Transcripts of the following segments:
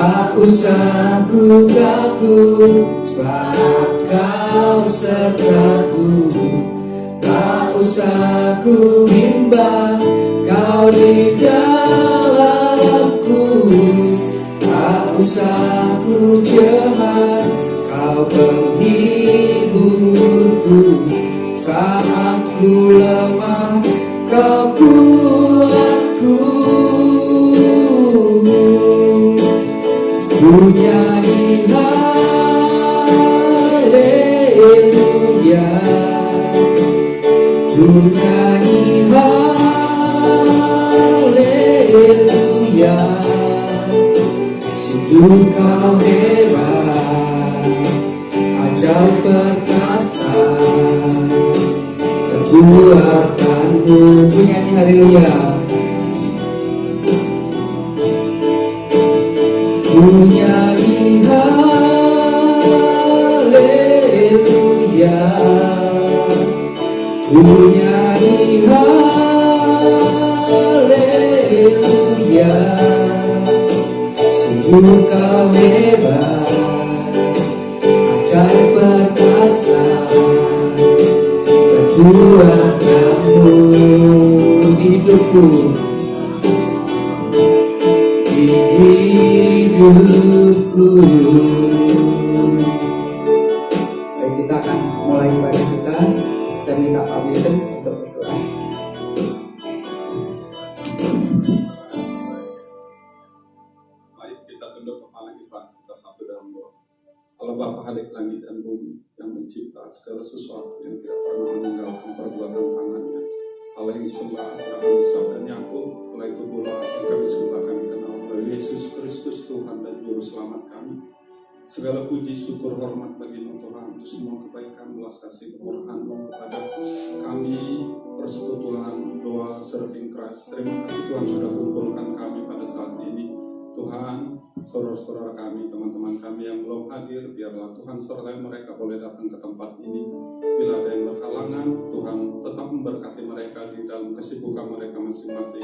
Tak usah ku takut, sebab Kau sertaku. Tak usah ku bimbang, Kau di dalamku. Tak usah ku cemas, Kau penghiburku. Saat ku lemah, Kau kuatku. Ku nyanyi haleluya, ku nyanyi haleluya. Sungguh Kau hebat, ajaib perkasa, kekuatanmu. Ku nyanyi haleluya, ku nyanyi haleluya, ku nyanyi haleluya. Sungguh Kau hebat, ajaib perkasa, kekuatanmu di hidupku, di hidupku. Baik, kita akan mulai ibadah kita. Saya minta Pak Wilson untuk berdoa. Mari kita tunduk kepala kita satu dalam doa. Allah Bapa Halik langit dan bumi, yang mencipta segala sesuatu yang tidak pernah meninggalkan perbuatan tangannya, Allah yang disembah Abraham, Ishak dan Yakub, Allah itu pula yang kami sembahkan dikenal oleh Yesus Kristus Tuhan dan Juru Selamat kami. Segala puji, syukur, hormat bagi-Mu Tuhan untuk semua kebaikan, belas kasih, kemurahan-Mu kepada kami, persekutuan doa Serving Christ. Terima kasih Tuhan sudah kumpulkan kami pada saat ini. Tuhan, saudara-saudara kami, teman-teman kami yang belum hadir, biarlah Tuhan sertai mereka boleh datang ke tempat ini. Bila ada yang berhalangan, Tuhan tetap memberkati mereka di dalam kesibukan mereka masing-masing.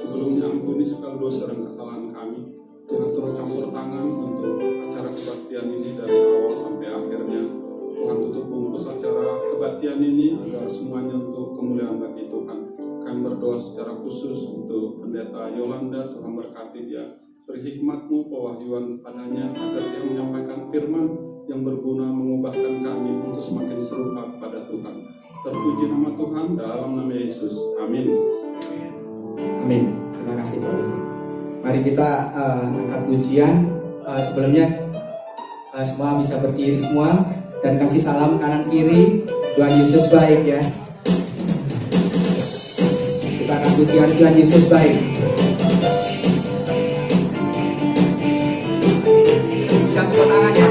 Sebelumnya ampuni segala dosa dan kesalahan kami. Tuhan terus campur tangan untuk acara kebaktian ini dari awal sampai akhirnya. Tuhan tutup bungkus acara kebaktian ini agar semuanya untuk kemuliaan bagi Tuhan. Kami berdoa secara khusus untuk Pendeta Yolanda, Tuhan berkati dia. Beri hikmat-Mu, pewahyuan padanya, agar dia menyampaikan firman yang berguna mengubahkan kami untuk semakin serupa kepada Tuhan. Terpuji nama Tuhan dalam nama Yesus. Amin. Amin. Terima kasih Pak Wilson. Mari kita angkat pujian. Sebelumnya semua bisa berdiri semua dan kasih salam kanan kiri. Tuhan Yesus baik ya. Kita akan pujian Tuhan Yesus baik. Bisa tepuk tangan ya.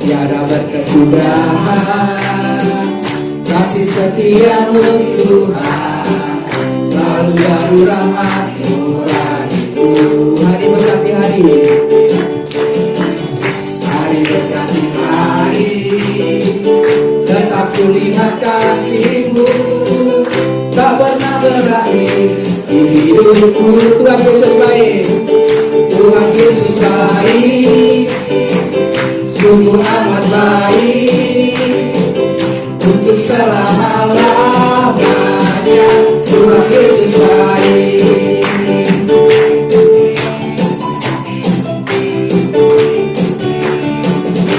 Tiada berkesudahan kasih setia-Mu Tuhan, selalu baru rahmat-Mu bagiku. Hari berganti hari, hari berganti hari, tetap kulihat kasih-Mu, tak pernah berakhir di hidupku. Tuhan Yesus baik, Tuhan Yesus baik, sungguh amat baik, untuk selama-lamanya. Tuhan Yesus baik.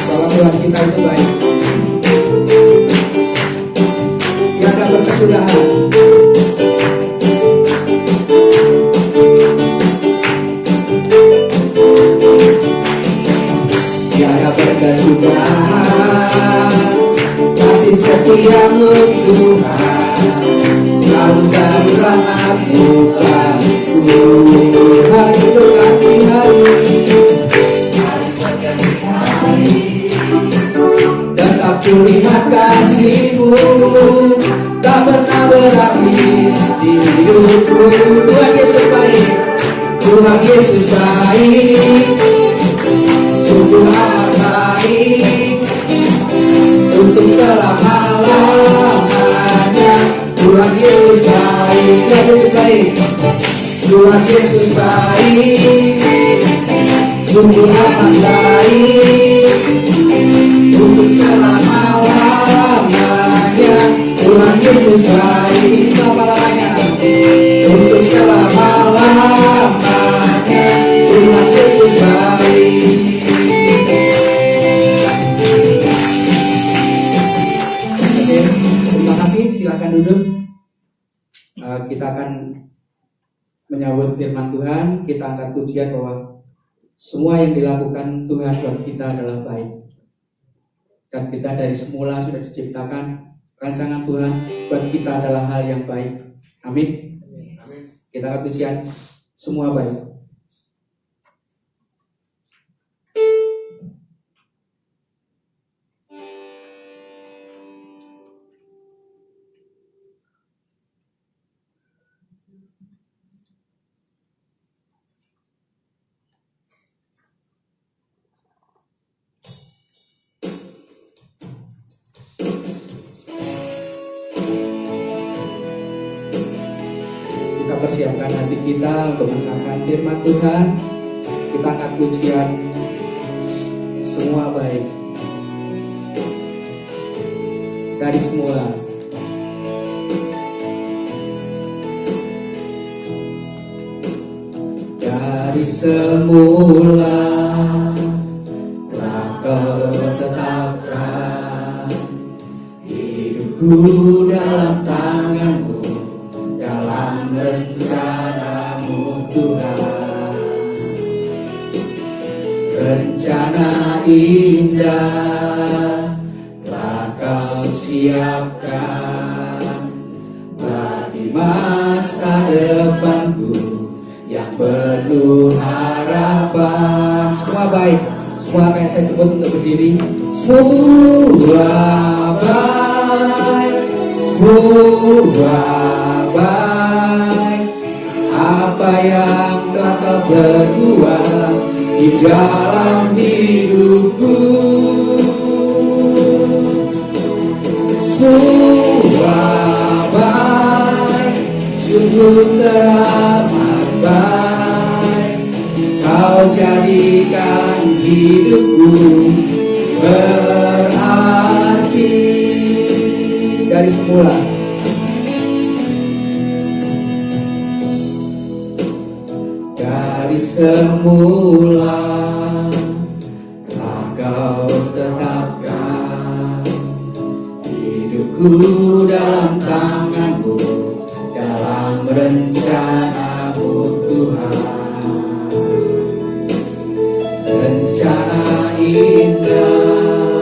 Bahwa Tuhan kita itu baik, tiada berkesudahan. Tiada berkesudahan kasih setia-Mu Tuhan, selalu baru rahmat-Mu bagiku. Hari berganti hari, tetap kulihat kasih-Mu, tak pernah berakhir di hidupku. Tuhan Yesus baik, Tuhan Yesus baik, sungguh amat baik, untuk selama-lamanya. Tuhan Yesus baik. Tuhan Yesus baik, sungguh amat baik, untuk selama-lamanya. Tuhan Yesus baik, selama-lamanya, untuk selama-lamanya. Tuhan Yesus baik. Oke, terima kasih. Silakan duduk. Kita akan menyambut firman Tuhan. Kita angkat pujian bahwa semua yang dilakukan Tuhan buat kita adalah baik. Dan kita dari semula sudah diciptakan, rancangan Tuhan buat kita adalah hal yang baik. Amin. Kita angkat pujian, semua baik. Persiapkan hati kita untuk mendengarkan firman Tuhan. Kita angkat pujian, semua baik dari semula. Dari semula telah Kau tetapkan hidupku dalam tangan-Mu, dalam rencana-Mu Tuhan. Rencana indah telah Kau siapkan bagi masa depanku yang penuh harapan. Semua baik, semua kayak saya sebut untuk berdiri. Semua baik, semua baik, apa yang telah Kau berbuat di dalam hidupku. Semua baik, sungguh teramat baik, Kau jadikan hidupku berarti dari semula. Dari semula telah Kau tetapkan hidupku dalam tangan-Mu, dalam rencana-Mu Tuhan. Rencana indah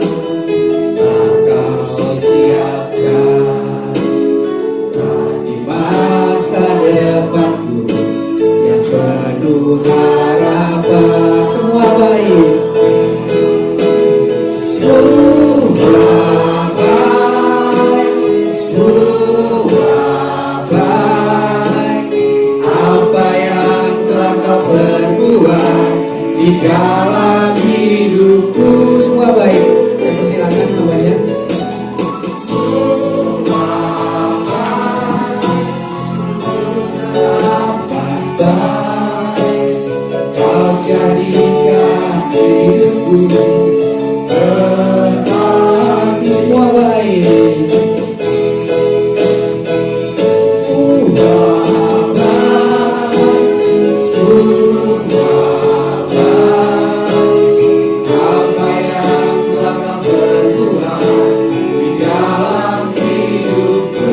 telah Kau siapkan bagi masa depanku yang penuh harapan. Semua baik, semua baik, semua baik, apa yang telah Kau perbuat di dalam hidupku. Semua baik. Saya persilakan namanya. Jadikan hidupku berarti. Semua baik, semua baik, semua baik, apa yang telah Kau perbuat di dalam hidupku.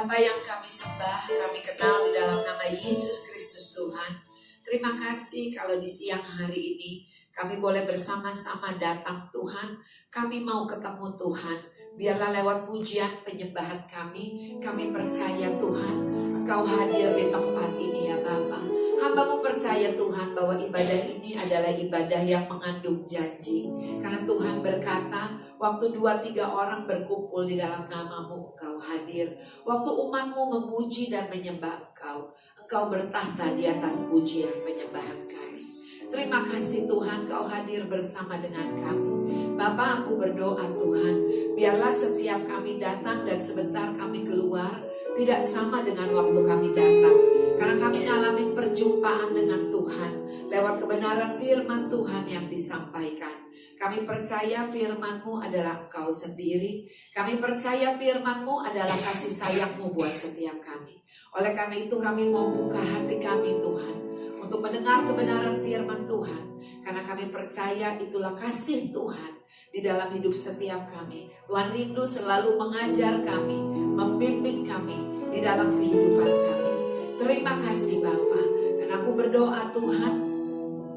Bapa yang kami sembah, kami kenal di dalam nama Yesus Kristus Tuhan. Terima kasih kalau di siang hari ini kami boleh bersama-sama datang Tuhan. Kami mau ketemu Tuhan. Biarlah lewat pujian penyembahan kami percaya Tuhan, Engkau hadir di tempat ini ya Bapa. Hamba-Mu percaya Tuhan bahwa ibadah ini adalah ibadah yang mengandung janji. Karena Tuhan berkata, waktu 2-3 orang berkumpul di dalam nama-Mu, Engkau hadir. Waktu umat-Mu memuji dan menyembah Engkau bertahta di atas pujian penyembahan kami. Terima kasih Tuhan, Kau hadir bersama dengan kami. Bapa, aku berdoa Tuhan, biarlah setiap kami datang dan sebentar kami keluar tidak sama dengan waktu kami datang. Karena kami mengalami perjumpaan dengan Tuhan lewat kebenaran firman Tuhan yang disampaikan. Kami percaya firman-Mu adalah Engkau sendiri. Kami percaya firman-Mu adalah kasih sayang-Mu buat setiap kami. Oleh karena itu kami mau buka hati kami Tuhan untuk mendengar kebenaran firman Tuhan. Karena kami percaya itulah kasih Tuhan di dalam hidup setiap kami. Tuhan rindu selalu mengajar kami, membimbing kami di dalam kehidupan kami. Terima kasih Bapa. Dan aku berdoa Tuhan,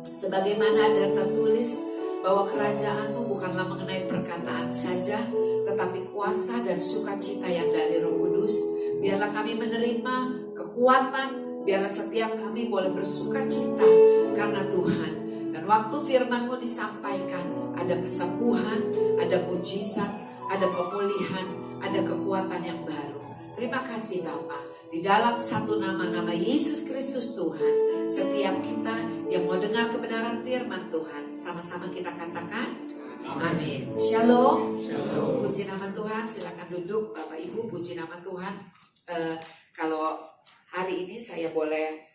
sebagaimana ada tertulis bahwa kerajaan-Mu bukanlah mengenai perkataan saja, tetapi kuasa dan sukacita yang dari Roh Kudus. Biarlah kami menerima kekuatan, biarlah setiap kami boleh bersukacita karena Tuhan. Dan waktu firman-Mu disampaikan, ada kesembuhan, ada mujizat, ada pemulihan, ada kekuatan yang baru. Terima kasih Bapa. Di dalam satu nama Yesus Kristus Tuhan, setiap kita yang mau dengar kebenaran firman Tuhan, sama-sama kita katakan amin. Shalom. Shalom. Puji nama Tuhan. Silakan duduk Bapak Ibu. Puji nama Tuhan. Kalau hari ini saya boleh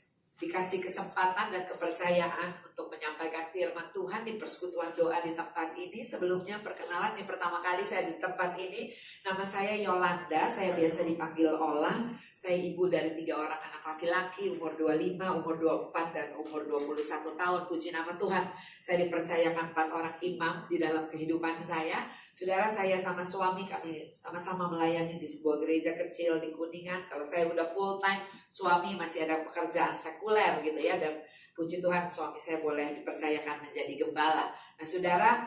dikasih kesempatan dan kepercayaan untuk menyampaikan firman Tuhan di persekutuan doa di tempat ini. Sebelumnya perkenalan, ini pertama kali saya di tempat ini. Nama saya Yolanda, saya biasa dipanggil Ola. Saya ibu dari 3 orang anak laki-laki, umur 25, umur 24, dan umur 21 tahun. Puji nama Tuhan, saya dipercayakan 4 orang imam di dalam kehidupan saya. Saudara, saya sama suami kami sama-sama melayani di sebuah gereja kecil di Kuningan. Kalau saya udah full time, suami masih ada pekerjaan sekuler gitu ya. Dan puji Tuhan suami saya boleh dipercayakan menjadi gembala. Nah saudara,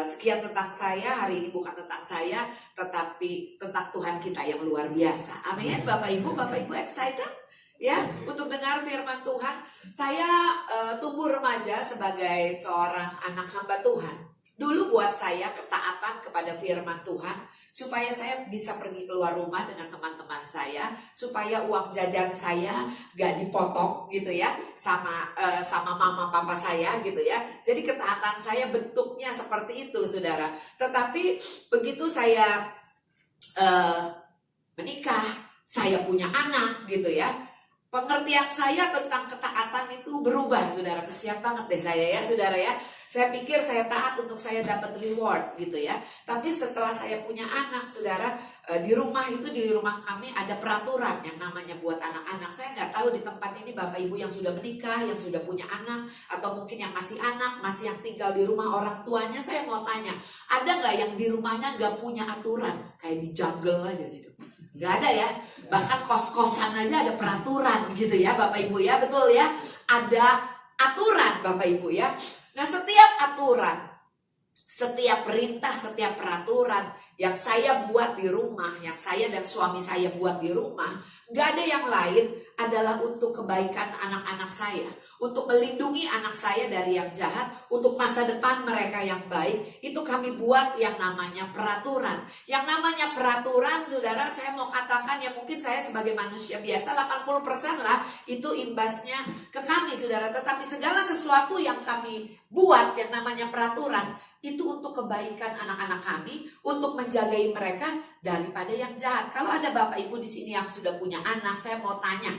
sekian tentang saya. Hari ini bukan tentang saya, tetapi tentang Tuhan kita yang luar biasa. Amin. Bapak Ibu excited? Ya, untuk dengar firman Tuhan. Saya tumbuh remaja sebagai seorang anak hamba Tuhan. Dulu buat saya ketaatan kepada firman Tuhan supaya saya bisa pergi keluar rumah dengan teman-teman saya, supaya uang jajan saya gak dipotong gitu ya sama mama papa saya gitu ya. Jadi ketaatan saya bentuknya seperti itu saudara. Tetapi begitu saya menikah, saya punya anak gitu ya, pengertian saya tentang ketaatan itu berubah saudara. Kesian banget deh saya ya saudara ya. Saya pikir saya taat untuk saya dapat reward gitu ya. Tapi setelah saya punya anak saudara, di rumah kami ada peraturan yang namanya buat anak-anak. Saya nggak tahu di tempat ini Bapak Ibu yang sudah menikah, yang sudah punya anak, atau mungkin yang masih anak, masih yang tinggal di rumah orang tuanya. Saya mau tanya, ada nggak yang di rumahnya nggak punya aturan? Kayak di jungle aja gitu. Nggak ada ya. Bahkan kos-kosan aja ada peraturan gitu ya Bapak Ibu ya. Betul ya. Ada aturan Bapak Ibu ya. Nah setiap aturan, setiap perintah, setiap peraturan yang saya buat di rumah, yang saya dan suami saya buat di rumah, gak ada yang lain adalah untuk kebaikan anak-anak saya, untuk melindungi anak saya dari yang jahat, untuk masa depan mereka yang baik. Itu kami buat yang namanya peraturan. Yang namanya peraturan, saudara, saya mau katakan ya mungkin saya sebagai manusia biasa 80% lah itu imbasnya ke kami, saudara. Tetapi segala sesuatu yang kami buat yang namanya peraturan itu untuk kebaikan anak-anak kami, untuk menjagai mereka daripada yang jahat. Kalau ada Bapak Ibu di sini yang sudah punya anak, saya mau tanya,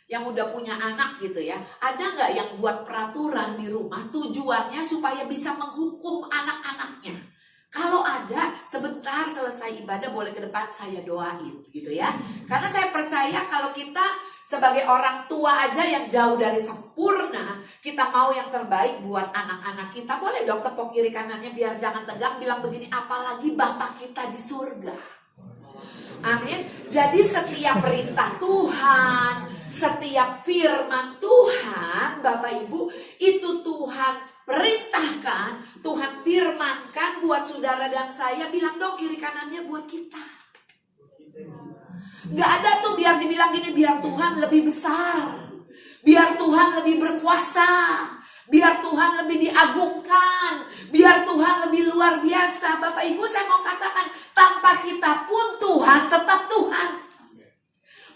yang udah punya anak gitu ya, ada nggak yang buat peraturan di rumah tujuannya supaya bisa menghukum anak-anaknya? Kalau ada, sebentar selesai ibadah boleh ke depan saya doain gitu ya. Karena saya percaya kalau kita sebagai orang tua aja yang jauh dari sempurna, kita mau yang terbaik buat anak-anak kita. Boleh dong tepuk kiri kanannya biar jangan tegang, bilang begini, apalagi Bapak kita di surga. Amin. Jadi setiap perintah Tuhan, setiap firman Tuhan, Bapak Ibu, itu Tuhan perintahkan saudara dan saya, bilang dong kiri kanannya buat kita. Gak ada tuh biar dibilang gini, biar Tuhan lebih besar, biar Tuhan lebih berkuasa, biar Tuhan lebih diagungkan, biar Tuhan lebih luar biasa. Bapak Ibu, saya mau katakan, tanpa kita pun Tuhan tetap Tuhan.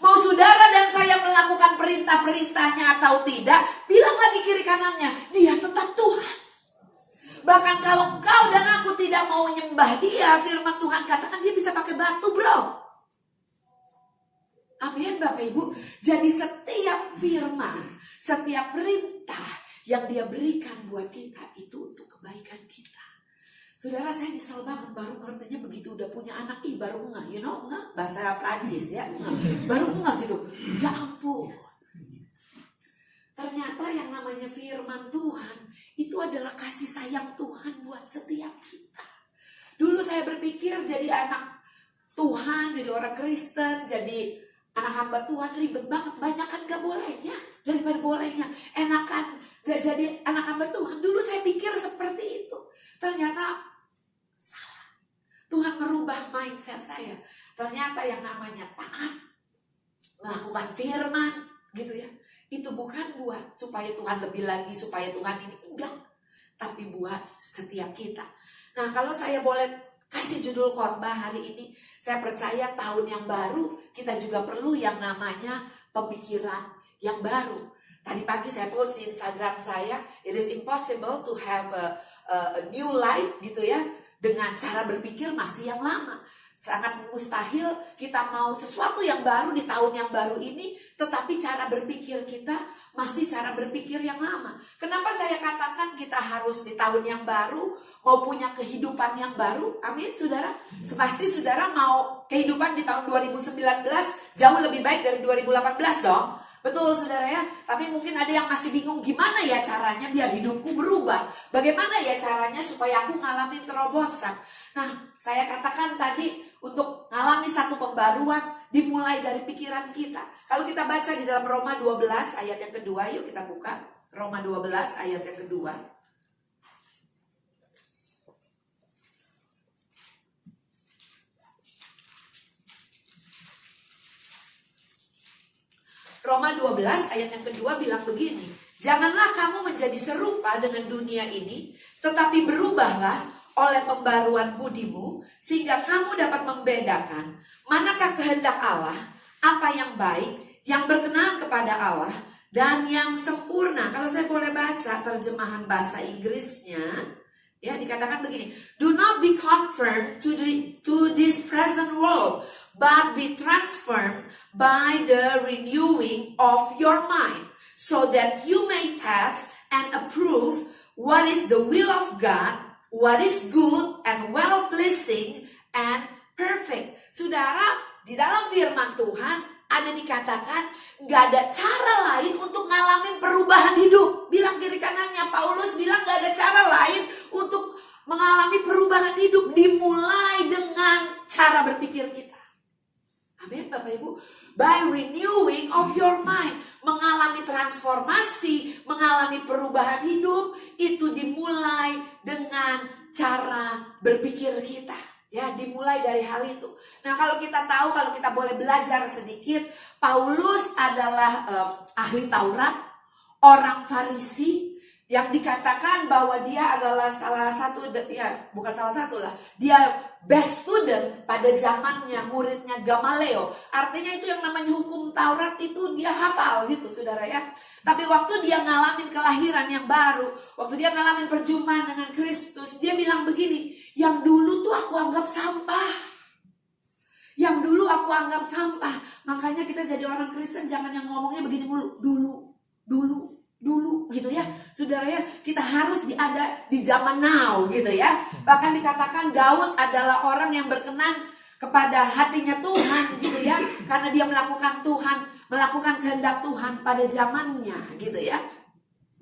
Mau saudara dan saya melakukan perintah-perintahnya atau tidak, bilang lagi kiri kanannya, dia tetap Tuhan. Bahkan kalau engkau dan aku tidak mau nyembah dia, firman Tuhan katakan dia bisa pakai batu, bro. Amin, Bapak Ibu. Jadi setiap firman, setiap perintah yang dia berikan buat kita itu untuk kebaikan kita. Saudara, saya nyesel banget baru ngertinya begitu udah punya anak, baru ngeh, you know, ngeh, bahasa Prancis ya, ngeh. Baru ngeh gitu. Ya ampun. Ternyata yang namanya firman Tuhan itu adalah kasih sayang Tuhan buat setiap kita. Dulu saya berpikir jadi anak Tuhan, jadi orang Kristen, jadi anak hamba Tuhan ribet banget, banyak kan gak bolehnya daripada bolehnya. Enakan gak jadi anak hamba Tuhan. Dulu saya pikir seperti itu. Ternyata salah. Tuhan merubah mindset saya. Ternyata yang namanya taat, melakukan firman gitu ya, itu bukan buat supaya Tuhan lebih lagi, supaya Tuhan ini, enggak, tapi buat setiap kita. Nah, kalau saya boleh kasih judul khotbah hari ini, saya percaya tahun yang baru kita juga perlu yang namanya pemikiran yang baru. Tadi pagi saya post di Instagram saya, it is impossible to have a new life gitu ya, dengan cara berpikir masih yang lama. Sangat mustahil kita mau sesuatu yang baru di tahun yang baru ini, tetapi cara berpikir kita masih cara berpikir yang lama. Kenapa saya katakan kita harus di tahun yang baru mau punya kehidupan yang baru? Amin, saudara. Pasti saudara mau kehidupan di tahun 2019 jauh lebih baik dari 2018 dong. Betul saudara ya, tapi mungkin ada yang masih bingung gimana ya caranya biar hidupku berubah. Bagaimana ya caranya supaya aku ngalamin terobosan. Nah, saya katakan tadi untuk ngalami satu pembaruan dimulai dari pikiran kita. Kalau kita baca di dalam Roma 12 ayat yang kedua, yuk kita buka. Roma 12 ayat yang kedua. Roma 12 ayat yang kedua bilang begini, janganlah kamu menjadi serupa dengan dunia ini, tetapi berubahlah oleh pembaruan budimu, sehingga kamu dapat membedakan manakah kehendak Allah, apa yang baik, yang berkenan kepada Allah, dan yang sempurna. Kalau saya boleh baca terjemahan bahasa Inggrisnya, ya dikatakan begini, do not be conformed to this present world, but be transformed by the renewing of your mind, so that you may test and approve what is the will of God, what is good and well-pleasing and perfect. Saudara, di dalam firman Tuhan ada dikatakan gak ada cara lain untuk ngalamin perubahan hidup. Bilang kiri kanannya, Paulus bilang gak ada cara lain untuk mengalami perubahan hidup. Dimulai dengan cara berpikir kita. Amin Bapak Ibu. By renewing of your mind. Mengalami transformasi, mengalami perubahan hidup, itu dimulai dengan cara berpikir kita. Ya, dimulai dari hal itu. Nah, kalau kita tahu, kalau kita boleh belajar sedikit, Paulus adalah ahli Taurat, orang Farisi, yang dikatakan bahwa dia adalah salah satu, ya bukan salah satu lah, dia best student pada zamannya, muridnya Gamaliel. Artinya itu yang namanya hukum Taurat itu dia hafal gitu saudara ya. Tapi waktu dia ngalamin kelahiran yang baru, waktu dia ngalamin perjumpaan dengan Kristus, dia bilang begini, yang dulu tuh aku anggap sampah. Yang dulu aku anggap sampah. Makanya kita jadi orang Kristen jangan yang ngomongnya begini mulu, dulu gitu ya. Saudara ya, kita harus ada di zaman now gitu ya. Bahkan dikatakan Daud adalah orang yang berkenan kepada hatinya Tuhan gitu ya. Karena dia melakukan kehendak Tuhan pada zamannya gitu ya.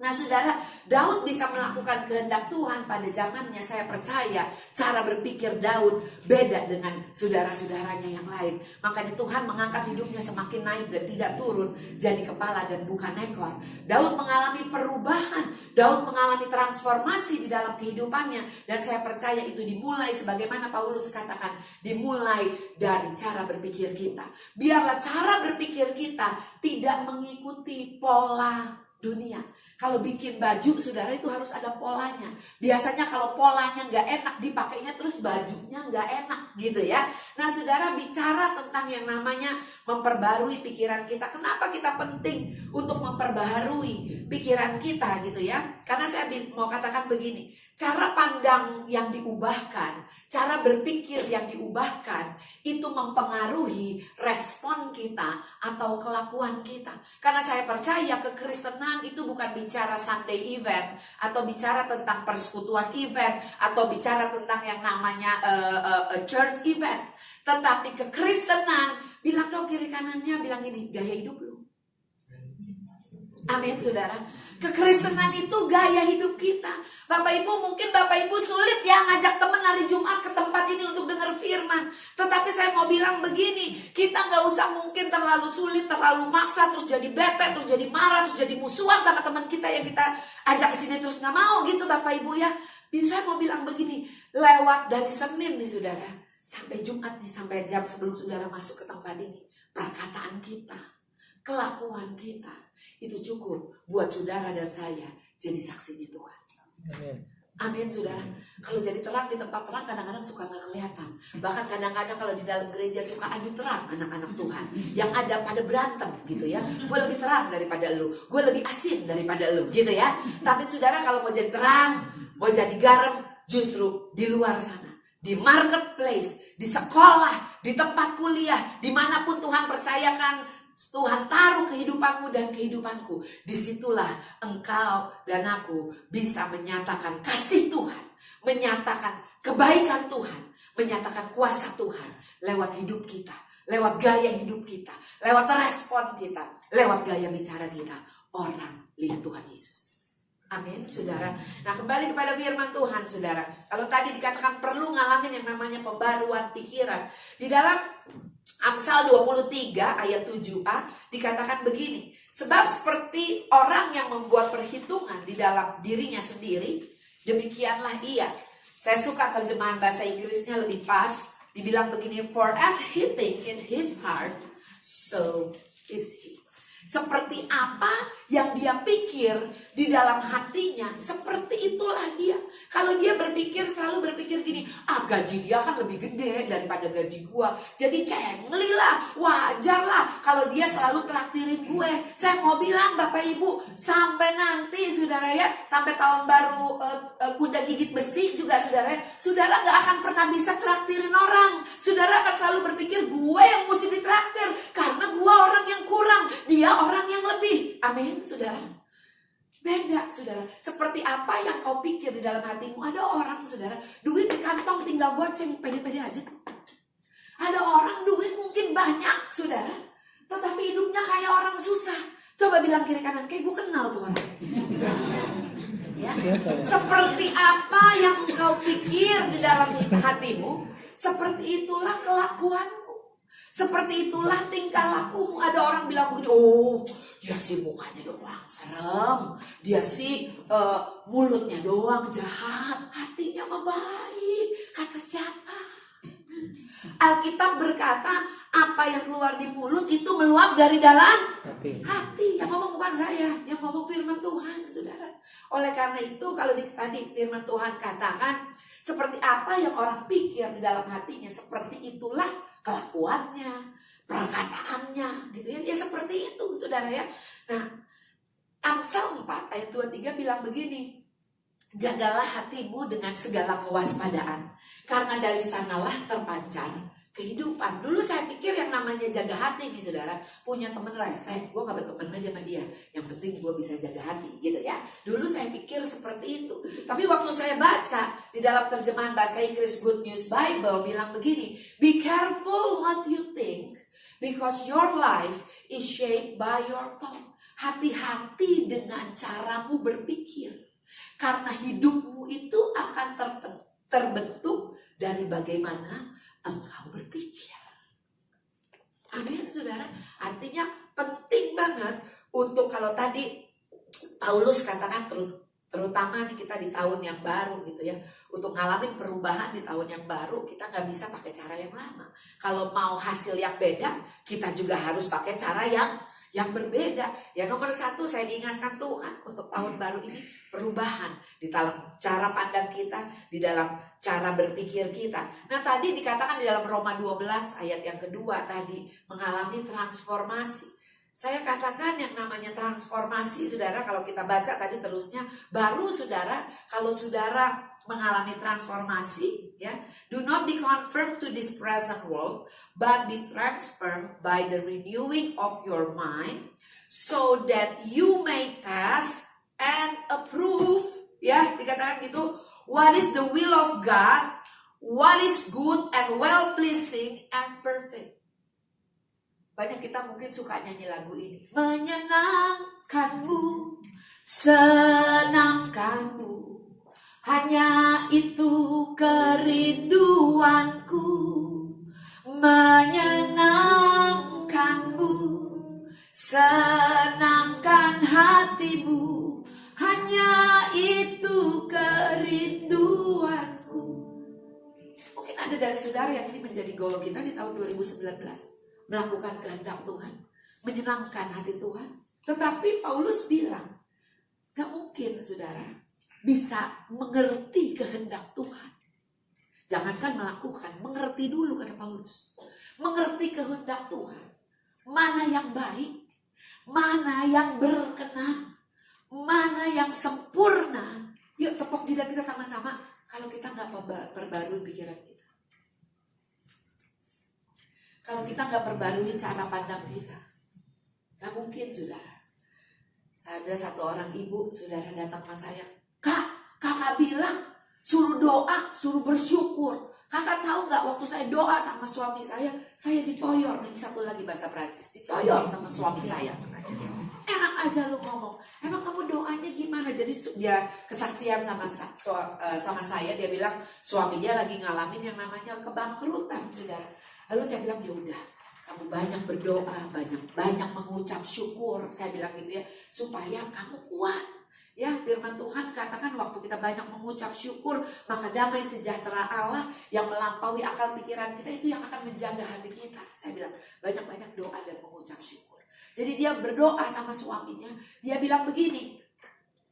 Nah saudara, Daud bisa melakukan kehendak Tuhan pada zamannya. Saya percaya cara berpikir Daud beda dengan saudara-saudaranya yang lain. Makanya Tuhan mengangkat hidupnya semakin naik dan tidak turun, jadi kepala dan bukan ekor. Daud mengalami perubahan, Daud mengalami transformasi di dalam kehidupannya. Dan saya percaya itu dimulai sebagaimana Paulus katakan, dimulai dari cara berpikir kita. Biarlah cara berpikir kita tidak mengikuti pola dunia. Kalau bikin baju, saudara, itu harus ada polanya. Biasanya kalau polanya nggak enak dipakainya, terus bajunya nggak enak gitu ya. Nah saudara, bicara tentang yang namanya memperbarui pikiran kita. Kenapa kita penting untuk memperbaharui pikiran kita gitu ya? Karena saya mau katakan begini, cara pandang yang diubahkan, cara berpikir yang diubahkan, itu mempengaruhi respon kita atau kelakuan kita. Karena saya percaya kekristenan itu bukan bicara Sunday event, atau bicara tentang persekutuan event, atau bicara tentang yang namanya church event. Tetapi kekristenan, bilang dong kiri kanannya, bilang gini, gaya hidup lu. Amin saudara. Kekristenan itu gaya hidup kita. Bapak Ibu, mungkin Bapak Ibu sulit ya ngajak teman hari Jumat ke tempat ini untuk dengar firman. Tetapi saya mau bilang begini, kita gak usah mungkin terlalu sulit, terlalu maksa, terus jadi bete, terus jadi marah, terus jadi musuhan sama teman kita yang kita ajak ke sini terus gak mau gitu Bapak Ibu ya. Bisa mau bilang begini, lewat dari Senin nih saudara, sampai Jumat nih, sampai jam sebelum saudara masuk ke tempat ini, perkataan kita, kelakuan kita, itu cukup buat saudara dan saya jadi saksinya Tuhan. Amin. Amin saudara. Kalau jadi terang di tempat terang kadang-kadang suka gak kelihatan. Bahkan kadang-kadang kalau di dalam gereja suka adu terang anak-anak Tuhan. Yang ada pada berantem gitu ya. Gue lebih terang daripada lu, gue lebih asin daripada lu gitu ya. Tapi saudara kalau mau jadi terang, mau jadi garam, justru di luar sana, di marketplace, di sekolah, di tempat kuliah, dimanapun Tuhan percayakan, Tuhan taruh kehidupanmu dan kehidupanku. Disitulah engkau dan aku bisa menyatakan kasih Tuhan, menyatakan kebaikan Tuhan, menyatakan kuasa Tuhan lewat hidup kita, lewat gaya hidup kita, lewat respon kita, lewat gaya bicara kita. Orang lihat Tuhan Yesus. Amin saudara. Nah kembali kepada firman Tuhan saudara. Kalau tadi dikatakan perlu ngalamin yang namanya pembaruan pikiran, di dalam Amsal 23 ayat 7a dikatakan begini, sebab seperti orang yang membuat perhitungan di dalam dirinya sendiri, demikianlah ia. Saya suka terjemahan bahasa Inggrisnya lebih pas, dibilang begini, for as he think in his heart, so is he. Seperti apa yang dia pikir di dalam hatinya, seperti itulah dia. Kalau dia berpikir, selalu berpikir gini, gaji dia kan lebih gede daripada gaji gua, jadi cengli lah, wajar lah kalau dia selalu traktirin gue. Saya mau bilang Bapak Ibu, sampai nanti saudara ya, sampai tahun baru kuda gigit besi juga saudara, saudara gak akan pernah bisa traktirin orang. Saudara akan selalu berpikir gue yang mesti ditraktir, karena gue orang yang kurang, dia orang yang lebih. Amin saudara. Beda saudara. Seperti apa yang kau pikir di dalam hatimu. Ada orang saudara, duit di kantong tinggal goceng, pede-pede aja tuh. Ada orang duit mungkin banyak saudara, tetapi hidupnya kayak orang susah. Coba bilang kiri kanan, kayak gue kenal tuh orang. Ya. Seperti apa yang kau pikir di dalam hatimu, seperti itulah kelakuanmu. Seperti itulah tingkah lakumu. Ada orang bilang begini, oh dia sih mukanya doang serem, dia sih mulutnya doang jahat, hatinya mah baik. Kata siapa? Alkitab berkata, apa yang keluar di mulut itu meluap dari dalam hati. Yang ngomong bukan saya, yang ngomong firman Tuhan saudara. Oleh karena itu kalau tadi firman Tuhan katakan, seperti apa yang orang pikir di dalam hatinya, seperti itulah kelakuannya, perkataannya gitu ya. Ya seperti itu saudara ya. Nah Amsal 4 ayat 23 bilang begini, jagalah hatimu dengan segala kewaspadaan, karena dari sanalah terpancar kehidupan. Dulu saya pikir yang namanya jaga hati nih saudara, punya temen rese, gue gak berteman aja sama dia, yang penting gue bisa jaga hati gitu ya. Dulu saya pikir seperti itu. Tapi waktu saya baca di dalam terjemahan bahasa Inggris Good News Bible bilang begini, be careful what you think, because your life is shaped by your thought. hati-hati dengan caramu berpikir. Karena hidupmu itu akan terbentuk dari bagaimana engkau berpikir. Amin, saudara. Artinya penting banget untuk, kalau tadi Paulus katakan terutama nih kita di tahun yang baru gitu ya, untuk ngalamin perubahan di tahun yang baru, kita nggak bisa pakai cara yang lama. Kalau mau hasil yang beda, kita juga harus pakai cara yang berbeda. Ya, nomor satu saya diingatkan Tuhan untuk tahun baru ini, perubahan di dalam cara pandang kita, di dalam cara berpikir kita. Nah, tadi dikatakan di dalam Roma 12 ayat yang kedua tadi, mengalami transformasi. Saya katakan yang namanya transformasi, saudara, kalau kita baca tadi terusnya, baru saudara, kalau saudara mengalami transformasi, ya, do not be conformed to this present world, but be transformed by the renewing of your mind, so that you may test and approve, ya, dikatakan gitu, what is the will of God, what is good and well pleasing and perfect. Banyak kita mungkin suka nyanyi lagu ini. Menyenangkanmu, senangkanmu, hanya itu kerinduanku. Menyenangkanmu, senangkan hatimu, hanya itu kerinduanku. Mungkin ada dari saudara yang ini menjadi goal kita di tahun 2019. Melakukan kehendak Tuhan, menyenangkan hati Tuhan. Tetapi Paulus bilang, gak mungkin saudara bisa mengerti kehendak Tuhan. Jangankan melakukan, mengerti dulu kata Paulus. Mengerti kehendak Tuhan. Mana yang baik, mana yang berkenan, mana yang sempurna. Yuk tepuk jidat kita sama-sama kalau kita gak perbarui pikiran kita. Kalau kita nggak perbarui cara pandang kita, nggak mungkin, saudara. Ada satu orang ibu, saudara, datang sama saya, kakak bilang suruh doa, suruh bersyukur. Kakak tahu nggak, waktu saya doa sama suami saya ditoyor. Ini satu lagi bahasa Prancis, ditoyor sama suami saya. Enak aja lu ngomong, emang kamu doanya gimana? Jadi dia kesaksian sama saya, dia bilang suami dia lagi ngalamin yang namanya kebangkrutan, saudara. Lalu saya bilang, ya udah, kamu banyak berdoa, banyak mengucap syukur. Saya bilang gitu ya, supaya kamu kuat. Ya, firman Tuhan katakan waktu kita banyak mengucap syukur, maka damai sejahtera Allah yang melampaui akal pikiran kita itu yang akan menjaga hati kita. Saya bilang, banyak-banyak doa dan mengucap syukur. Jadi dia berdoa sama suaminya, dia bilang begini,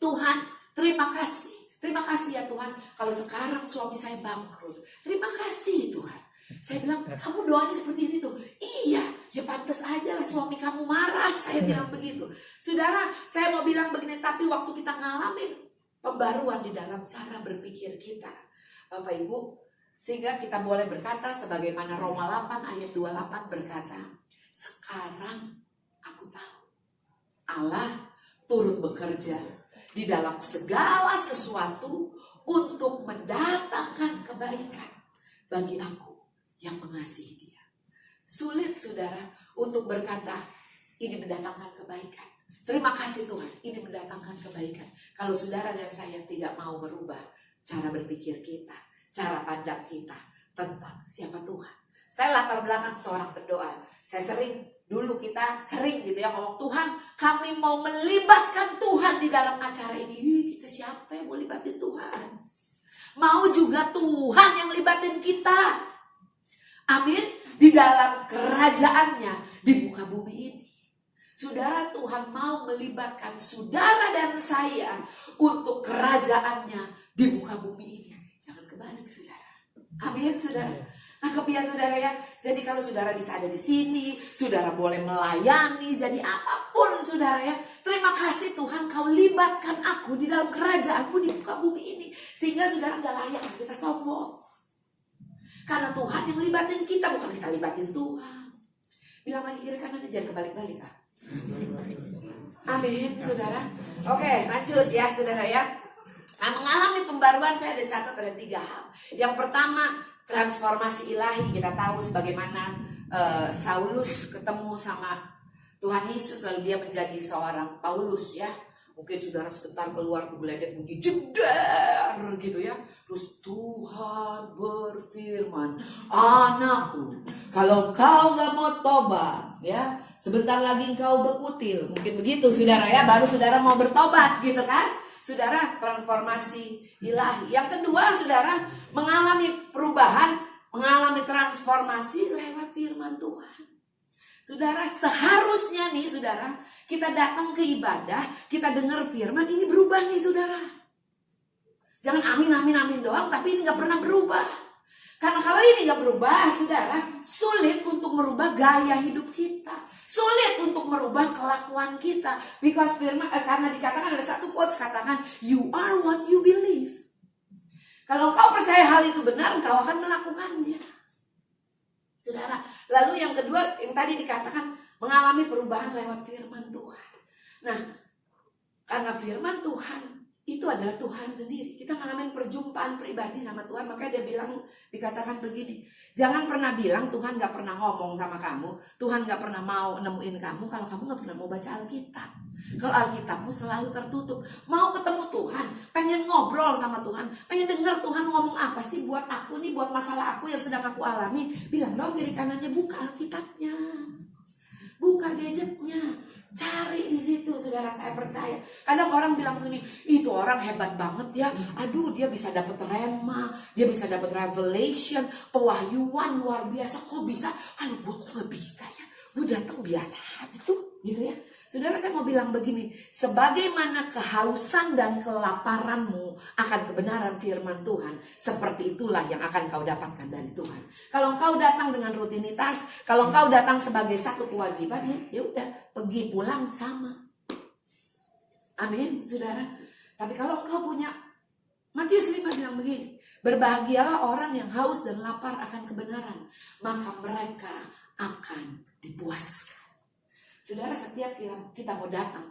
Tuhan, terima kasih ya Tuhan, kalau sekarang suami saya bangkrut. Terima kasih Tuhan. Saya bilang, kamu doanya seperti itu? Iya, ya pantas aja lah suami kamu marah. Saya bilang begitu. Saudara, saya mau bilang begini, tapi waktu kita ngalamin pembaruan di dalam cara berpikir kita, Bapak Ibu, sehingga kita boleh berkata sebagaimana Roma 8 ayat 28 berkata, sekarang aku tahu Allah turut bekerja di dalam segala sesuatu untuk mendatangkan kebaikan bagi aku yang mengasihi dia. Sulit saudara untuk berkata ini mendatangkan kebaikan. Terima kasih Tuhan, ini mendatangkan kebaikan. Kalau saudara dan saya tidak mau merubah cara berpikir kita, cara pandang kita tentang siapa Tuhan. Saya latar belakang seorang berdoa. Kita sering gitu ya ngomong, Tuhan kami mau melibatkan Tuhan di dalam acara ini. Kita siapa yang mau libatin Tuhan? Mau juga Tuhan yang libatin kita. Amin. Di dalam kerajaannya di muka bumi ini. Saudara, Tuhan mau melibatkan saudara dan saya untuk kerajaannya di muka bumi ini. Jangan kebalik saudara. Amin saudara. Nah kebiasaan saudara ya. Jadi kalau saudara bisa ada di sini, saudara boleh melayani, jadi apapun saudara ya. Terima kasih Tuhan kau libatkan aku di dalam kerajaanmu di muka bumi ini. Sehingga saudara gak layak kita sombong. Karena Tuhan yang libatin kita, bukan kita libatin Tuhan. Bilang lagi kiri kanan, jangan kebalik-balik ah. Amin saudara. Oke lanjut ya saudara ya. Nah mengalami pembaruan saya ada catat ada 3 hal. Yang pertama transformasi ilahi. Kita tahu sebagaimana Saulus ketemu sama Tuhan Yesus lalu dia menjadi seorang Paulus ya. Mungkin saudara sebentar keluar geledek bunyi jeder gitu ya. Terus Tuhan berfirman, anakku, kalau kau gak mau tobat ya, sebentar lagi kau berkutil. Mungkin begitu saudara ya, baru saudara mau bertobat gitu kan. Saudara, transformasi ilahi. Yang kedua saudara, mengalami perubahan, mengalami transformasi lewat firman Tuhan. Saudara, seharusnya nih saudara, kita datang ke ibadah, kita dengar firman, ini berubah nih saudara. Jangan amin amin amin doang, tapi ini gak pernah berubah. Karena kalau ini gak berubah saudara, sulit untuk merubah gaya hidup kita, sulit untuk merubah kelakuan kita. Because firman, karena dikatakan ada satu quotes katakan, you are what you believe. Kalau kau percaya hal itu benar, kau akan melakukannya. Saudara, lalu yang kedua yang tadi dikatakan mengalami perubahan lewat firman Tuhan. Nah, karena firman Tuhan itu adalah Tuhan sendiri. Kita ngalamin perjumpaan pribadi sama Tuhan. Makanya dia bilang, dikatakan begini, jangan pernah bilang Tuhan gak pernah ngomong sama kamu, Tuhan gak pernah mau nemuin kamu kalau kamu gak pernah mau baca Alkitab. Kalau Alkitabmu selalu tertutup. Mau ketemu Tuhan, pengen ngobrol sama Tuhan, pengen dengar Tuhan ngomong apa sih buat aku nih, buat masalah aku yang sedang aku alami, bilang dong kiri kanannya, buka Alkitabnya, buka gadgetnya, cari di situ. Saudara, saya percaya. Kadang orang bilang begini, itu orang hebat banget ya. Aduh, dia bisa dapat rema, dia bisa dapat revelation, pewahyuan luar biasa. Kok bisa? Kalau gue kok gak bisa ya? Gue datang biasa aja tuh, gitu ya. Saudara, saya mau bilang begini, sebagaimana kehausan dan kelaparanmu akan kebenaran firman Tuhan, seperti itulah yang akan kau dapatkan dari Tuhan. Kalau kau datang dengan rutinitas, kalau kau datang sebagai satu kewajiban, ya udah, pergi pulang sama. Amin, saudara. Tapi kalau engkau punya, Matius 5 bilang begini, berbahagialah orang yang haus dan lapar akan kebenaran, maka mereka akan dipuaskan. Saudara, setiap kita mau datang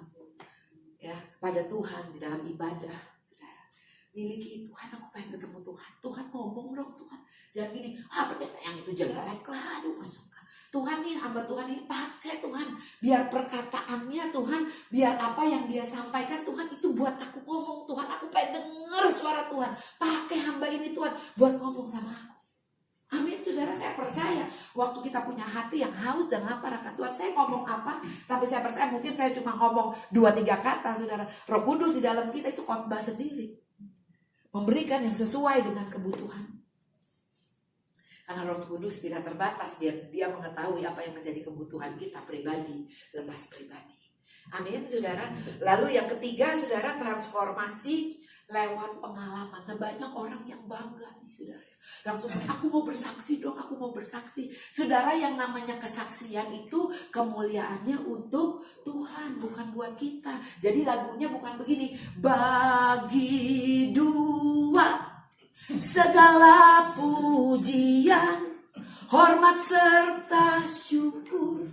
ya kepada Tuhan di dalam ibadah, saudara, miliki Tuhan, aku pengen ketemu Tuhan. Tuhan ngomong dong Tuhan. Jangan gini, pendeta yang itu jelek lah, aduh gak suka. Tuhan nih, hamba Tuhan ini pakai Tuhan. Biar perkataannya Tuhan, biar apa yang dia sampaikan Tuhan itu buat aku ngomong Tuhan. Aku pengen denger suara Tuhan. Pakai hamba ini Tuhan buat ngomong sama aku. Amin, saudara, saya percaya waktu kita punya hati yang haus dan lapar akan Tuhan, saya ngomong apa, tapi saya percaya mungkin saya cuma ngomong 2-3 kata, saudara. Roh Kudus di dalam kita itu khotbah sendiri, memberikan yang sesuai dengan kebutuhan. Karena Roh Kudus tidak terbatas, dia mengetahui apa yang menjadi kebutuhan kita pribadi, lepas pribadi. Amin, saudara. Lalu yang ketiga, saudara, transformasi lewat pengalaman. Nah, banyak orang yang bangga nih, saudara. Langsung, aku mau bersaksi dong, aku mau bersaksi. Saudara, yang namanya kesaksian itu kemuliaannya untuk Tuhan, bukan buat kita. Jadi lagunya bukan begini, bagi dua segala pujian, hormat serta syukur,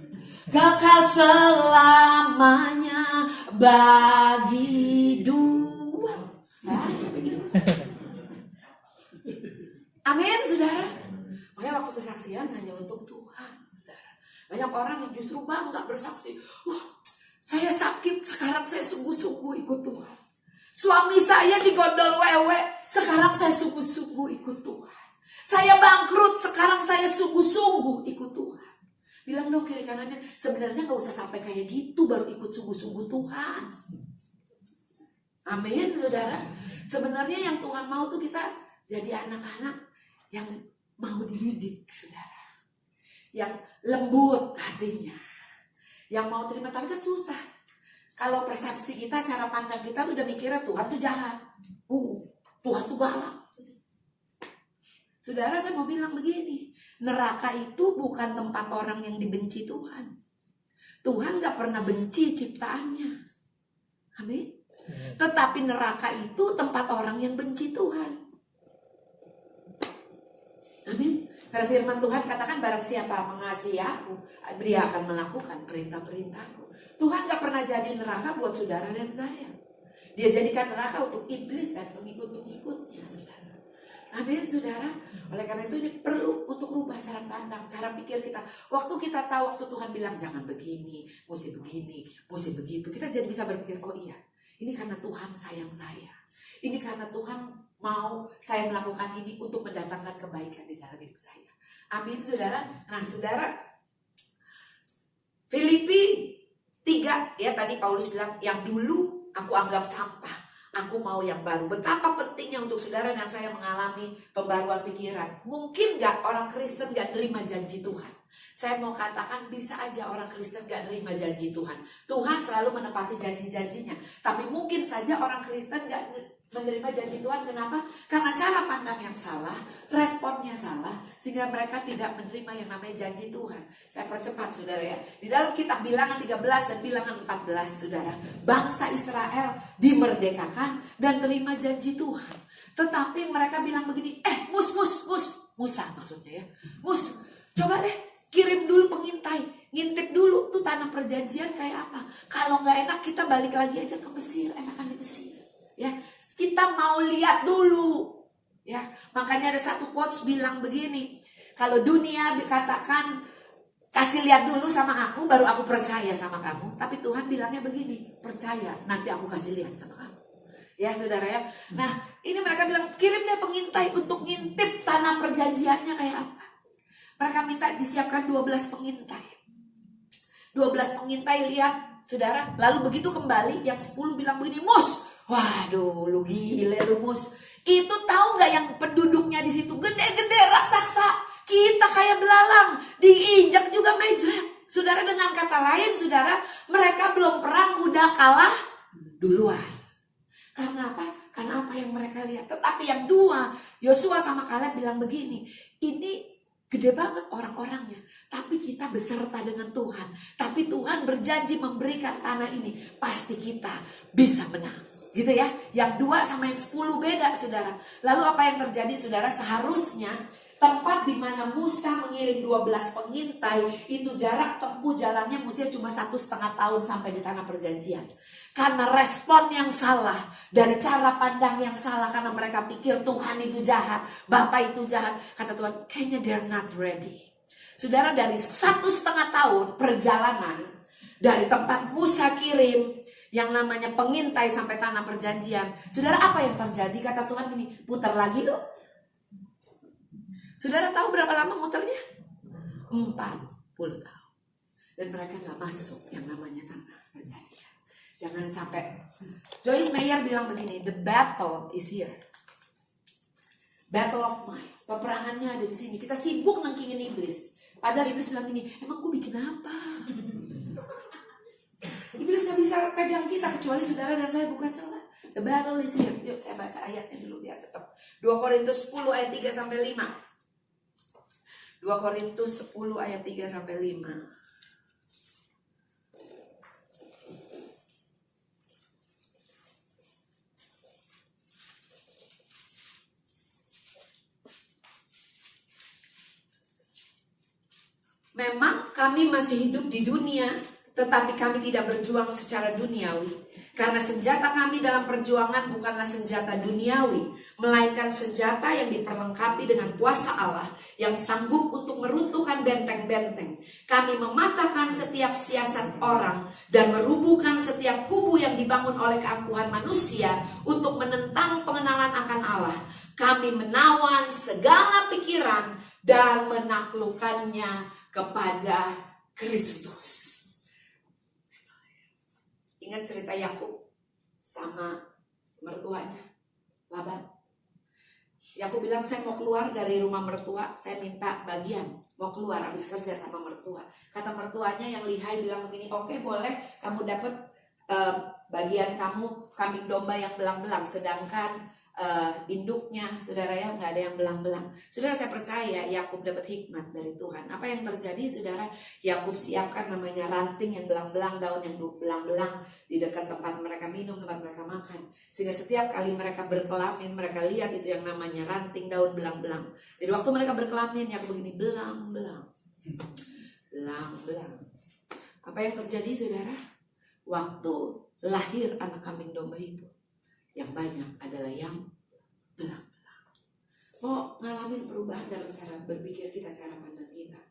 kekal selamanya bagi dua. Amin, saudara. Makanya waktu kesaksian hanya untuk Tuhan, saudara. Banyak orang yang justru bangga bersaksi. Saya sakit, sekarang saya sungguh-sungguh ikut Tuhan. Suami saya digondol wewe, sekarang saya sungguh-sungguh ikut Tuhan. Saya bangkrut, sekarang saya sungguh-sungguh ikut Tuhan. Bilang dong kiri kanannya, sebenarnya gak usah sampai kayak gitu baru ikut sungguh-sungguh Tuhan. Amin, saudara. Sebenarnya yang Tuhan mau tuh kita jadi anak-anak yang mau dididik, saudara. Yang lembut hatinya, yang mau terima. Tapi kan susah. Kalau persepsi kita, cara pandang kita tuh udah mikirnya Tuhan tuh jahat, Tuhan tuh galak. Saudara, saya mau bilang begini, neraka itu bukan tempat orang yang dibenci Tuhan. Tuhan gak pernah benci ciptaannya. Amin. Tetapi neraka itu tempat orang yang benci Tuhan. Amin. Karena firman Tuhan katakan, barang siapa mengasihi aku, dia akan melakukan perintah-perintahku. Tuhan gak pernah jadi neraka buat saudara dan saya. Dia jadikan neraka untuk iblis dan pengikut-pengikutnya, saudara. Amin, saudara. Oleh karena itu ini perlu untuk rubah cara pandang, cara pikir kita. Waktu kita tahu, waktu Tuhan bilang jangan begini, mesti begitu, kita jadi bisa berpikir, oh iya, ini karena Tuhan sayang saya. Ini karena Tuhan mau saya melakukan ini untuk mendatangkan kebaikan di dalam hidup saya. Amin, saudara. Nah, saudara, Filipi 3, ya tadi Paulus bilang, yang dulu aku anggap sampah, aku mau yang baru. Betapa pentingnya untuk saudara dan saya mengalami pembaruan pikiran. Mungkin gak orang Kristen gak terima janji Tuhan. Saya mau katakan bisa aja orang Kristen gak terima janji Tuhan. Tuhan selalu menepati janji-janjinya. Tapi mungkin saja orang Kristen gak menerima janji Tuhan. Kenapa? Karena cara pandang yang salah, responnya salah, sehingga mereka tidak menerima yang namanya janji Tuhan. Saya percepat, saudara ya. Di dalam kitab Bilangan 13 dan Bilangan 14, saudara, bangsa Israel dimerdekakan dan terima janji Tuhan. Tetapi mereka bilang begini, Musa maksudnya ya, coba deh kirim dulu pengintai, ngintip dulu tuh tanah perjanjian kayak apa. Kalau nggak enak kita balik lagi aja ke Mesir, enakan di Mesir. Ya, kita mau lihat dulu. Ya, makanya ada satu quotes bilang begini, kalau dunia dikatakan kasih lihat dulu sama aku, baru aku percaya sama kamu. Tapi Tuhan bilangnya begini, percaya, nanti aku kasih lihat sama kamu. Ya saudara ya. Nah ini mereka bilang kirim deh pengintai untuk ngintip tanah perjanjiannya kayak apa. Mereka minta disiapkan 12 pengintai. 12 pengintai lihat saudara. Lalu begitu kembali yang 10 bilang begini, waduh lu gile lu Mus. Itu tahu gak yang penduduknya di situ gede-gede raksasa. Kita kayak belalang, diinjak juga mejret. Saudara, dengan kata lain saudara, mereka belum perang udah kalah duluan. Karena apa? Karena apa yang mereka lihat. Tetapi yang dua, Yosua sama Kaleb bilang begini, ini gede banget orang-orangnya, tapi kita beserta dengan Tuhan. Tapi Tuhan berjanji memberikan tanah ini, pasti kita bisa menang. Gitu ya. Yang 2 sama yang 10 beda saudara. Lalu apa yang terjadi saudara? Seharusnya tempat di mana Musa mengirim 12 pengintai itu jarak tempuh jalannya Musa cuma 1,5 tahun sampai di tanah perjanjian. Karena respon yang salah, dari cara pandang yang salah, karena mereka pikir Tuhan itu jahat, Bapak itu jahat. Kata Tuhan, kayaknya they're not ready. Saudara, dari 1,5 tahun perjalanan dari tempat Musa kirim yang namanya pengintai sampai tanah perjanjian, saudara, apa yang terjadi? Kata Tuhan gini, putar lagi yuk. Saudara tahu berapa lama muternya? 40 tahun. Dan mereka gak masuk yang namanya tanah perjanjian. Jangan sampai. Joyce Meyer bilang begini, the battle is here. Battle of mind. Peperangannya ada di sini. Kita sibuk nangkingin iblis. Padahal iblis bilang gini, emang gue bikin apa? Iblis gak bisa pegang kita kecuali saudara dan saya buka celah. The battle is here. Yuk saya baca ayatnya dulu biar cepat. 2 Korintus 10 ayat 3 sampai 5. 2 Korintus 10 ayat 3 sampai 5. Memang kami masih hidup di dunia, tetapi kami tidak berjuang secara duniawi. Karena senjata kami dalam perjuangan bukanlah senjata duniawi, melainkan senjata yang diperlengkapi dengan kuasa Allah yang sanggup untuk meruntuhkan benteng-benteng. Kami mematahkan setiap siasat orang dan merubuhkan setiap kubu yang dibangun oleh keangkuhan manusia untuk menentang pengenalan akan Allah. Kami menawan segala pikiran dan menaklukkannya kepada Kristus. Ingat cerita Yakub sama mertuanya Laban. Yakub bilang, saya mau keluar dari rumah mertua, saya minta bagian, mau keluar habis kerja sama mertua. Kata mertuanya yang lihai bilang begini, oke, boleh, kamu dapat bagian kamu kambing domba yang belang-belang, sedangkan induknya saudara ya nggak ada yang belang-belang. Saudara, saya percaya Yakub dapat hikmat dari Tuhan. Apa yang terjadi saudara? Yakub siapkan namanya ranting yang belang-belang, daun yang belang-belang di dekat tempat mereka minum, tempat mereka makan, sehingga setiap kali mereka berkelamin mereka lihat itu yang namanya ranting, daun belang-belang. Jadi waktu mereka berkelamin Yakub begini, belang-belang, belang-belang. Apa yang terjadi saudara? Waktu lahir anak kambing domba itu, yang banyak adalah yang belang-belang. mau ngalamin perubahan dalam cara berpikir kita, cara pandang kita.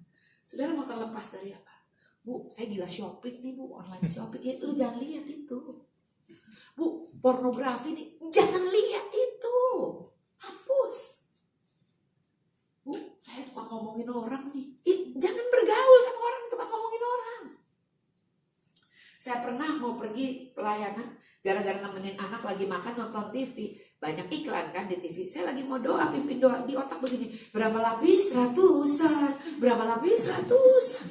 Saudara mau terlepas dari apa? Bu, saya gila shopping nih bu, online shopping. Ya, lu jangan lihat itu. Bu, pornografi nih, jangan lihat itu. Hapus. Bu, saya tukang ngomongin orang nih. Jangan bergaul sama orang tukang ngomongin orang. Saya pernah mau pergi pelayanan, gara-gara nemenin anak lagi makan nonton TV. Banyak iklan kan di TV. Saya lagi mau doa, pimpin doa di otak begini. Berapa lapis? Ratusan. Berapa lapis? Ratusan.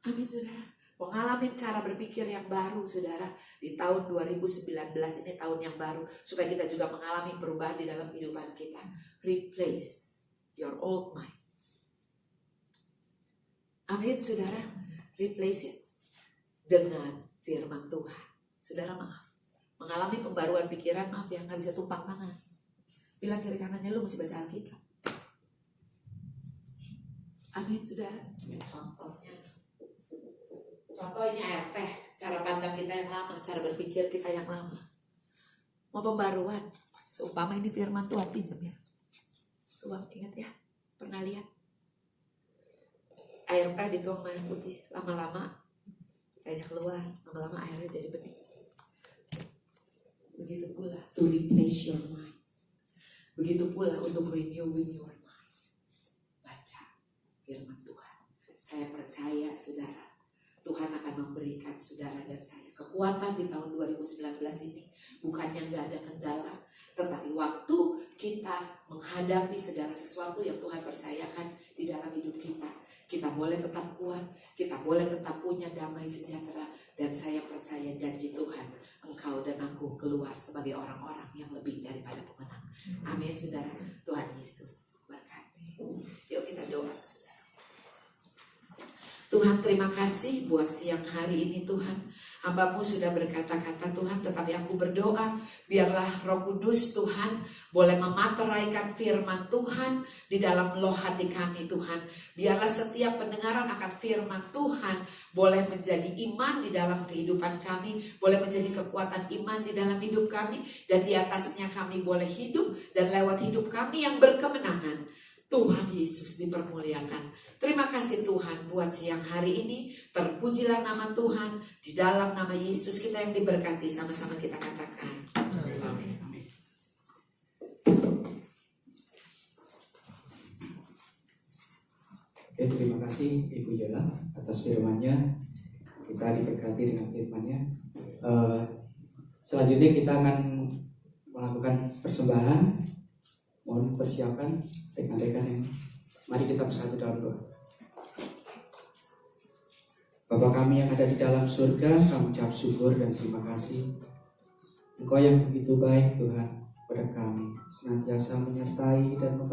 Amin saudara. Mengalami cara berpikir yang baru saudara. Di tahun 2019 ini tahun yang baru. Supaya kita juga mengalami perubahan di dalam kehidupan kita. Replace your old mind. Amin saudara. Replace it dengan firman Tuhan. Saudara maaf. Mengalami pembaruan pikiran, maaf ya, gak bisa tumpang tangan. Bilang kiri kanannya, lu mesti baca Alkitab. Amin saudara. Contoh ini air teh, cara pandang kita yang lama, cara berpikir kita yang lama. Mau pembaruan, seumpama ini firman Tuhan, pinjam ya. Tuhan ingat ya, pernah lihat air teh dituang air putih, lama-lama tehnya keluar, lama-lama airnya jadi bening. Begitu pula to replace your mind. Begitu pula untuk renewing your mind. Baca firman Tuhan. Saya percaya saudara, Tuhan akan memberikan saudara dan saya kekuatan di tahun 2019 ini. Bukan yang gak ada kendala, tetapi waktu kita menghadapi segala sesuatu yang Tuhan percayakan di dalam hidup kita, kita boleh tetap kuat, kita boleh tetap punya damai sejahtera. Dan saya percaya janji Tuhan, engkau dan aku keluar sebagai orang-orang yang lebih daripada pemenang. Amin saudara. Tuhan Yesus berkati. Yuk kita doa saudara. Tuhan terima kasih buat siang hari ini Tuhan. Hamba-Mu sudah berkata-kata Tuhan, tetapi aku berdoa biarlah Roh Kudus Tuhan boleh memateraikan firman Tuhan di dalam loh hati kami Tuhan. Biarlah setiap pendengaran akan firman Tuhan boleh menjadi iman di dalam kehidupan kami, boleh menjadi kekuatan iman di dalam hidup kami, dan di atasnya kami boleh hidup, dan lewat hidup kami yang berkemenangan Tuhan Yesus dipermuliakan. Terima kasih Tuhan buat siang hari ini. Terpujilah nama Tuhan. Di dalam nama Yesus kita yang diberkati, sama-sama kita katakan amin. Oke, terima kasih Ibu Yola atas firman-Nya. Kita diberkati dengan firman-Nya. Selanjutnya kita akan melakukan persembahan. Mohon persiapan rekan-rekan yang mari kita bersatu dalam doa. Bapa kami yang ada di dalam surga, kami ucap syukur dan terima kasih. Engkau yang begitu baik Tuhan kepada kami, senantiasa menyertai dan